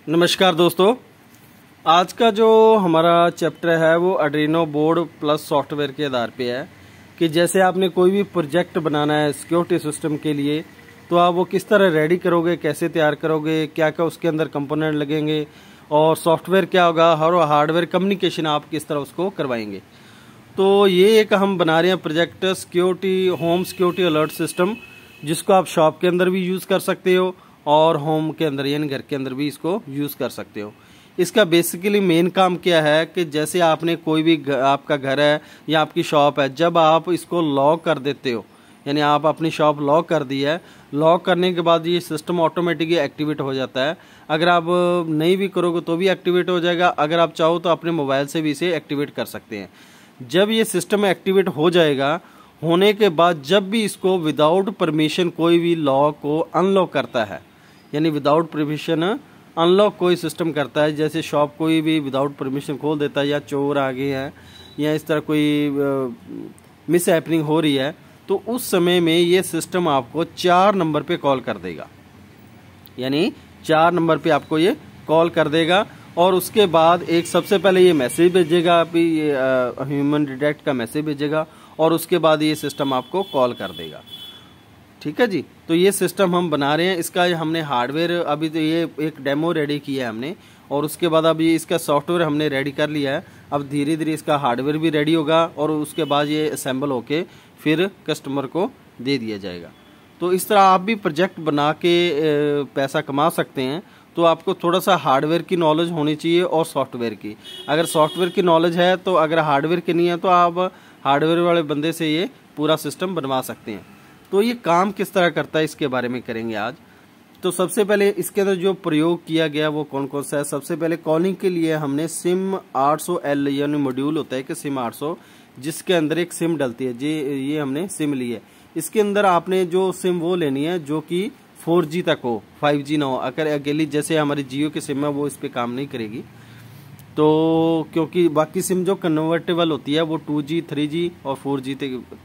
नमस्कार दोस्तों, आज का जो हमारा चैप्टर है वो आर्डिनो बोर्ड प्लस सॉफ्टवेयर के आधार पे है कि जैसे आपने कोई भी प्रोजेक्ट बनाना है सिक्योरिटी सिस्टम के लिए तो आप वो किस तरह रेडी करोगे, कैसे तैयार करोगे, क्या क्या उसके अंदर कंपोनेंट लगेंगे और सॉफ्टवेयर क्या होगा और हार्डवेयर कम्युनिकेशन आप किस तरह उसको करवाएंगे। तो ये एक हम बना रहे हैं project security home security alert system, जिसको आप शॉप के अंदर भी यूज़ कर सकते हो और होम के अंदर यानी घर के अंदर भी इसको यूज़ कर सकते हो। इसका बेसिकली मेन काम क्या है कि जैसे आपने कोई भी आपका घर है या आपकी शॉप है, जब आप इसको लॉक कर देते हो यानी आप अपनी शॉप लॉक कर दी है, लॉक करने के बाद ये सिस्टम ऑटोमेटिकली एक्टिवेट हो जाता है। अगर आप नहीं भी करोगे तो भी एक्टिवेट हो जाएगा, अगर आप चाहो तो अपने मोबाइल से भी इसे एक्टिवेट कर सकते हैं। जब ये सिस्टम एक्टिवेट हो जाएगा, होने के बाद जब भी इसको विदाउट परमिशन कोई भी लॉक को अनलॉक करता है यानी विदाउट परमिशन अनलॉक कोई सिस्टम करता है, जैसे शॉप कोई भी विदाउट परमिशन खोल देता है या चोर आ गए हैं या इस तरह कोई मिस हैपनिंग हो रही है, तो उस समय में ये सिस्टम आपको 4 नंबर पे कॉल कर देगा। यानी 4 नंबर पे आपको ये कॉल कर देगा और उसके बाद एक सबसे पहले ये मैसेज भेजेगा, अभी ये ह्यूमन डिटेक्ट का मैसेज भेजेगा और उसके बाद ये सिस्टम आपको कॉल कर देगा। ठीक है जी। तो ये सिस्टम हम बना रहे हैं, इसका हमने हार्डवेयर अभी तो ये एक डेमो रेडी किया है हमने और उसके बाद अब ये इसका सॉफ्टवेयर हमने रेडी कर लिया है। अब धीरे धीरे इसका हार्डवेयर भी रेडी होगा और उसके बाद ये असेंबल होके फिर कस्टमर को दे दिया जाएगा। तो इस तरह आप भी प्रोजेक्ट बना के पैसा कमा सकते हैं। तो आपको थोड़ा सा हार्डवेयर की नॉलेज होनी चाहिए और सॉफ्टवेयर की। अगर सॉफ्टवेयर की नॉलेज है तो, अगर हार्डवेयर की नहीं है तो आप हार्डवेयर वाले बंदे से ये पूरा सिस्टम बनवा सकते हैं। तो ये काम किस तरह करता है इसके बारे में करेंगे आज। तो सबसे पहले इसके अंदर जो प्रयोग किया गया वो कौन कौन सा है। सबसे पहले कॉलिंग के लिए हमने सिम 800L यानी मॉड्यूल होता है कि सिम 800, जिसके अंदर एक सिम डलती है जी, ये हमने सिम ली है। इसके अंदर आपने जो सिम वो लेनी है जो कि 4G तक हो, 5G ना हो। अगर अकेली जैसे हमारी जियो की सिम है वो इस पे काम नहीं करेगी, तो क्योंकि बाकी सिम जो कन्वर्टेबल होती है वो 2G 3G और 4G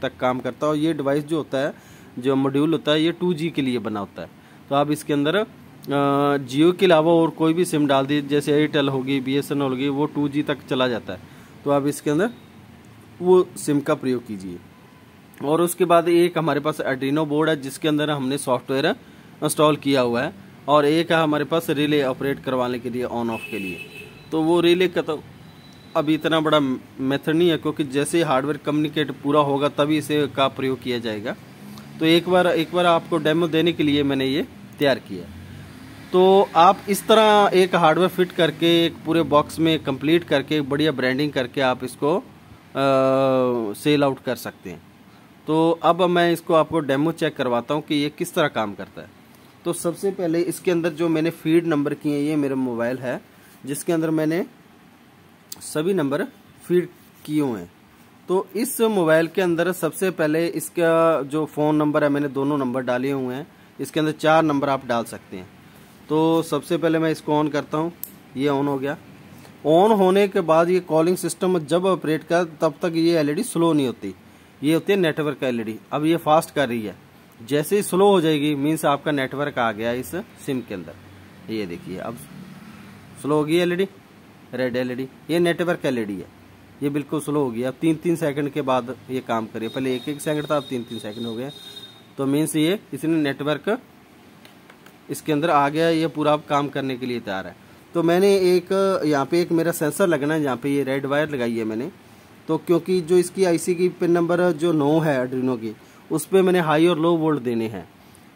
तक काम करता है और ये डिवाइस जो होता है, जो मॉड्यूल होता है, ये 2G के लिए बना होता है। तो आप इसके अंदर जियो के अलावा और कोई भी सिम डाल दीजिए, जैसे एयरटेल होगी, BSNL होगी, वो 2G तक चला जाता है। तो आप इसके अंदर वो सिम का प्रयोग कीजिए। और उसके बाद एक हमारे पास आर्डिनो बोर्ड है जिसके अंदर हमने सॉफ्टवेयर इंस्टॉल किया हुआ है और एक है हमारे पास रिले ऑपरेट करवाने के लिए, ऑन ऑफ के लिए। तो वो रिले का तो अभी इतना बड़ा मेथड नहीं है, क्योंकि जैसे हार्डवेयर कम्युनिकेट पूरा होगा तभी इसे का प्रयोग किया जाएगा। तो एक बार आपको डेमो देने के लिए मैंने ये तैयार किया। तो आप इस तरह एक हार्डवेयर फिट करके एक पूरे बॉक्स में कंप्लीट करके बढ़िया ब्रांडिंग करके आप इसको सेल आउट कर सकते हैं। तो अब मैं इसको आपको डेमो चेक करवाता हूँ कि ये किस तरह काम करता है। तो सबसे पहले इसके अंदर जो मैंने फीड नंबर किए हैं, ये मेरा मोबाइल है जिसके अंदर मैंने सभी नंबर फीड किए हुए हैं। तो इस मोबाइल के अंदर सबसे पहले इसका जो फ़ोन नंबर है, मैंने दोनों नंबर डाले हुए हैं। इसके अंदर 4 नंबर आप डाल सकते हैं। तो सबसे पहले मैं इसको ऑन करता हूँ, ये ऑन हो गया। ऑन होने के बाद ये कॉलिंग सिस्टम जब ऑपरेट कर तब तक ये LED स्लो नहीं होती, ये होती है नेटवर्क LED। अब ये फास्ट कर रही है, जैसे ही स्लो हो जाएगी मीन्स आपका नेटवर्क आ गया इस सिम के अंदर। ये देखिए अब स्लो होगी LED, रेड LED, ये नेटवर्क LED है, ये बिल्कुल स्लो हो गया। अब 3-3 सेकंड के बाद ये काम करे, पहले 1-1 सेकंड था, अब 3-3 सेकंड हो गए। तो मीन्स ये इसने नेटवर्क इसके अंदर आ गया, ये पूरा काम करने के लिए तैयार है। तो मैंने एक यहाँ पे एक मेरा सेंसर लगना है, यहाँ पे ये रेड वायर लगाई है मैंने। तो क्योंकि जो इसकी IC की पिन नंबर जो 9 है आर्डिनो की, उस पर मैंने हाई और लो वोल्ट देने हैं।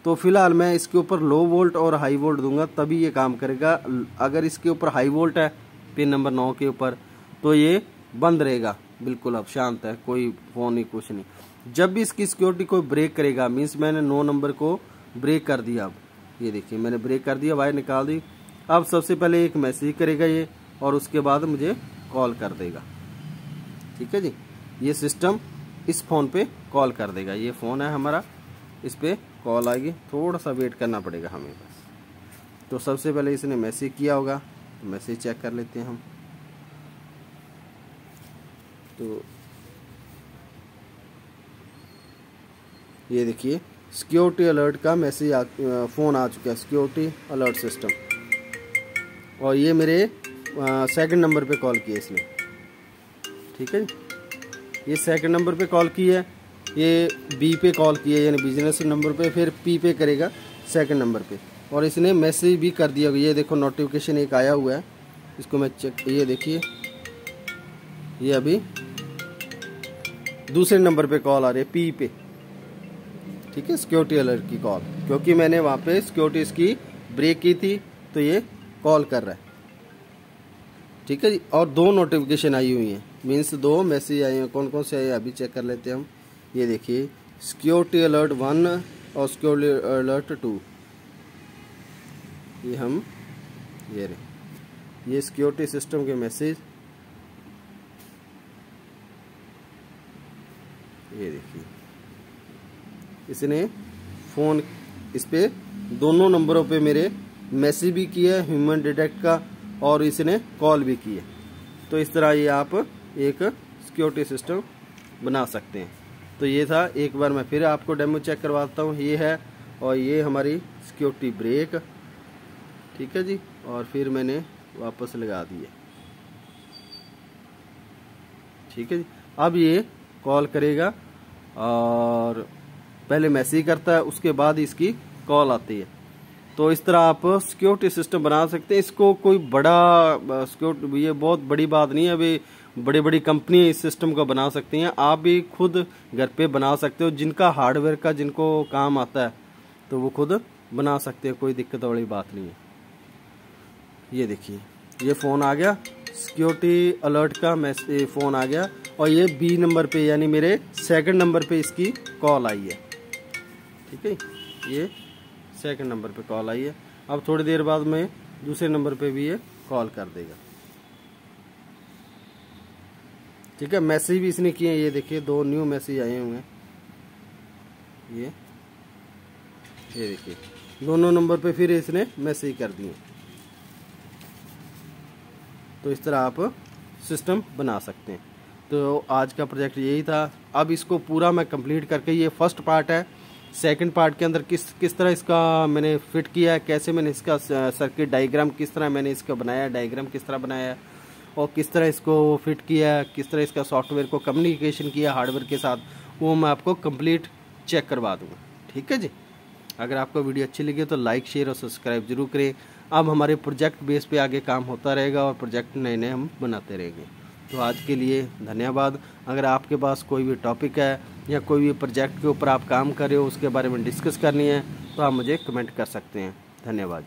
तो फिलहाल मैं इसके ऊपर लो वोल्ट और हाई वोल्ट दूंगा तभी ये काम करेगा। अगर इसके ऊपर हाई वोल्ट है पिन नंबर 9 के ऊपर तो ये बंद रहेगा, बिल्कुल अब शांत है, कोई फोन नहीं, कुछ नहीं। जब भी इसकी सिक्योरिटी कोई ब्रेक करेगा, मीन्स मैंने 9 नंबर को ब्रेक कर दिया। अब ये देखिए मैंने ब्रेक कर दिया, वायर निकाल दी। अब सबसे पहले एक मैसेज करेगा ये और उसके बाद मुझे कॉल कर देगा। ठीक है जी, ये सिस्टम इस फोन पे कॉल कर देगा। ये फोन है हमारा, इस पे कॉल आएगी, थोड़ा सा वेट करना पड़ेगा हमें बस। तो सबसे पहले इसने मैसेज किया होगा, तो मैसेज चेक कर लेते हैं हम। तो ये देखिए सिक्योरिटी अलर्ट का मैसेज फ़ोन आ चुका है, सिक्योरिटी अलर्ट सिस्टम। और ये मेरे सेकंड नंबर पे कॉल किया इसने, ठीक है जी। ये सेकंड नंबर पे कॉल की है, ये बी पे कॉल किया यानी बिजनेस नंबर पे, फिर पी पे करेगा सेकंड नंबर पे। और इसने मैसेज भी कर दिया, ये देखो नोटिफिकेशन एक आया हुआ है, इसको मैं चेक, ये देखिए ये अभी दूसरे नंबर पे कॉल आ रही है पी पे, ठीक है, सिक्योरिटी अलर्ट की कॉल, क्योंकि मैंने वहाँ पे सिक्योरिटी इसकी ब्रेक की थी तो ये कॉल कर रहा है, ठीक है जी। और 2 नोटिफिकेशन आई हुई हैं, मीन्स 2 मैसेज आए हैं। कौन कौन से आए हैं अभी चेक कर लेते हैं हम। ये देखिए सिक्योरिटी अलर्ट 1 और सिक्योरिटी अलर्ट 2, ये हम ये सिक्योरिटी सिस्टम के मैसेज, ये देखिए इसने फ़ोन इस पे दोनों नंबरों पे मेरे मैसेज भी किया है ह्यूमन डिटेक्ट का, और इसने कॉल भी की है। तो इस तरह ये आप एक सिक्योरिटी सिस्टम बना सकते हैं। तो ये था, एक बार मैं फिर आपको डेमो चेक करवाता हूँ। ये है, और ये हमारी सिक्योरिटी ब्रेक, ठीक है जी। और फिर मैंने वापस लगा दिए, ठीक है जी। अब ये कॉल करेगा और पहले मैसेज करता है, उसके बाद इसकी कॉल आती है। तो इस तरह आप सिक्योरिटी सिस्टम बना सकते हैं। इसको कोई बड़ा सिक्योरिटी, ये बहुत बड़ी बात नहीं है, अभी बड़ी बड़ी कंपनी इस सिस्टम को बना सकती हैं, आप भी खुद घर पे बना सकते हो। जिनका हार्डवेयर का जिनको काम आता है तो वो खुद बना सकते हैं, कोई दिक्कत वाली बात नहीं है। ये देखिए ये फ़ोन आ गया, सिक्योरिटी अलर्ट का मैसेज फ़ोन आ गया, और ये बी नंबर पे यानी मेरे सेकंड नंबर पे इसकी कॉल आई है, ठीक है। ये सेकंड नंबर पे कॉल आई है। अब थोड़ी देर बाद में दूसरे नंबर पे भी ये कॉल कर देगा, ठीक है। मैसेज भी इसने किए, ये देखिए 2 न्यू मैसेज आए हुए हैं, ये देखिए दोनों नंबर पे फिर इसने मैसेज कर दिए। तो इस तरह आप सिस्टम बना सकते हैं। तो आज का प्रोजेक्ट यही था। अब इसको पूरा मैं कंप्लीट करके, ये फर्स्ट पार्ट है, सेकंड पार्ट के अंदर किस तरह इसका मैंने फिट किया है, कैसे मैंने इसका सर्किट डायग्राम किस तरह मैंने इसका बनाया, डायग्राम किस तरह बनाया है, और किस तरह इसको फिट किया है, किस तरह इसका सॉफ्टवेयर को कम्युनिकेशन किया हार्डवेयर के साथ, वो मैं आपको कंप्लीट चेक करवा दूँगा, ठीक है जी। अगर आपको वीडियो अच्छी लगी तो लाइक शेयर और सब्सक्राइब जरूर करें। अब हमारे प्रोजेक्ट बेस पे आगे काम होता रहेगा और प्रोजेक्ट नए नए हम बनाते रहेंगे। तो आज के लिए धन्यवाद। अगर आपके पास कोई भी टॉपिक है या कोई भी प्रोजेक्ट के ऊपर आप काम कर रहे हो, उसके बारे में डिस्कस करनी है, तो आप मुझे कमेंट कर सकते हैं। धन्यवाद।